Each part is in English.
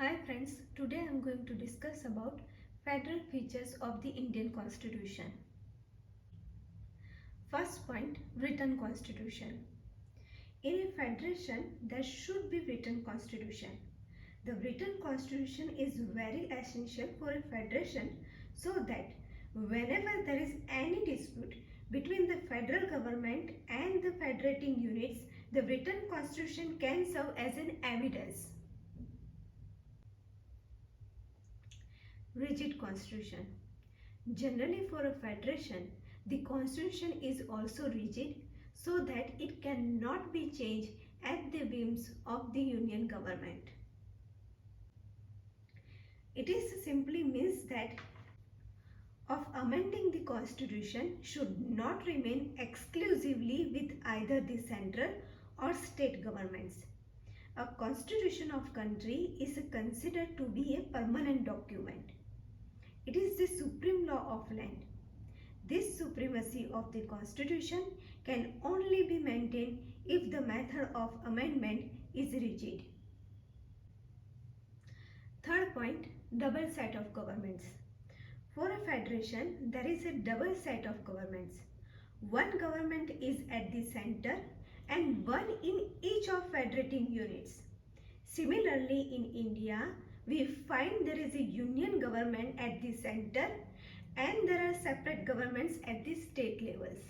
Hi friends, today I am going to discuss about federal features of the Indian Constitution. First point, written constitution. In a federation, there should be written constitution. The written constitution is very essential for a federation so that whenever there is any dispute between the federal government and the federating units, the written constitution can serve as an evidence. Rigid constitution. Generally for a federation, the constitution is also rigid so that it cannot be changed at the whims of the union government. It is simply means that of amending the constitution should not remain exclusively with either the central or state governments. A constitution of country is considered to be a permanent document. It is the supreme law of land. This supremacy of the constitution can only be maintained if the method of amendment is rigid. Third point, double set of governments. For a federation, there is a double set of governments. One government is at the center and one in each of federating units. Similarly, in India, we find there is a union government at the center and there are separate governments at the state levels.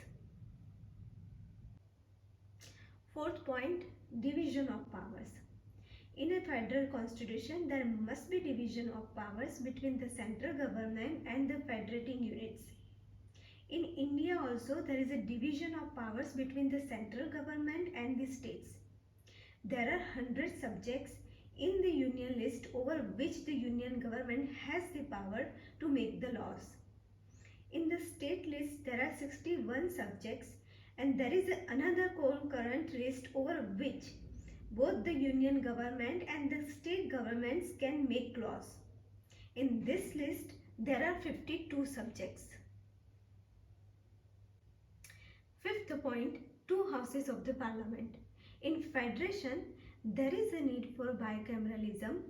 Fourth point, division of powers. In a federal constitution, there must be division of powers between the central government and the federating units. In India also, there is a division of powers between the central government and the states. There are 100 subjects in the union list over which the union government has the power to make the laws. In the state list, there are 61 subjects and there is another concurrent list over which both the union government and the state governments can make laws. In this list, there are 52 subjects. Fifth point, two houses of the parliament. In federation, there is a need for bicameralism.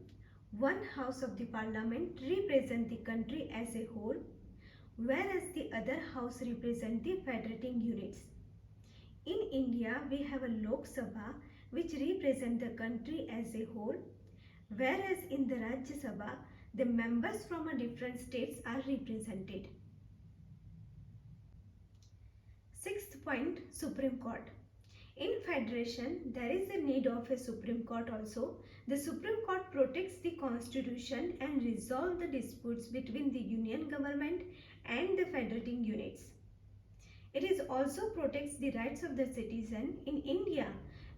One house of the parliament represents the country as a whole, whereas the other house represents the federating units. In India, we have a Lok Sabha which represents the country as a whole, whereas in the Rajya Sabha, the members from a different states are represented. Sixth point, Supreme Court. In federation, there is a need of a Supreme Court also. The Supreme Court protects the constitution and resolves the disputes between the union government and the federating units. It is also protects the rights of the citizen. In India,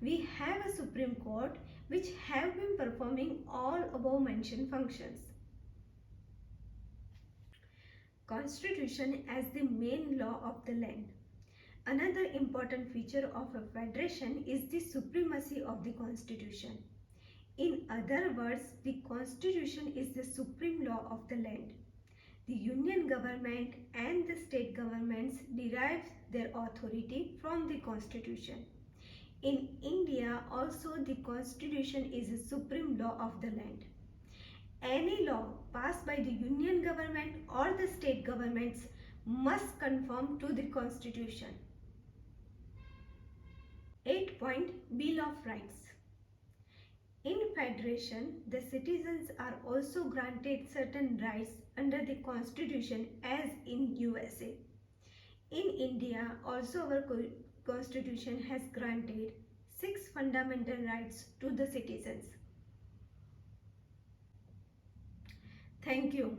we have a Supreme Court which have been performing all above mentioned functions. Constitution as the main law of the land. Another important feature of a federation is the supremacy of the constitution. In other words, the constitution is the supreme law of the land. The union government and the state governments derive their authority from the constitution. In India also the constitution is the supreme law of the land. Any law passed by the union government or the state governments must conform to the constitution. 8 point, Bill of Rights. In federation, the citizens are also granted certain rights under the constitution as in USA. In India, also our constitution has granted 6 fundamental rights to the citizens. Thank you.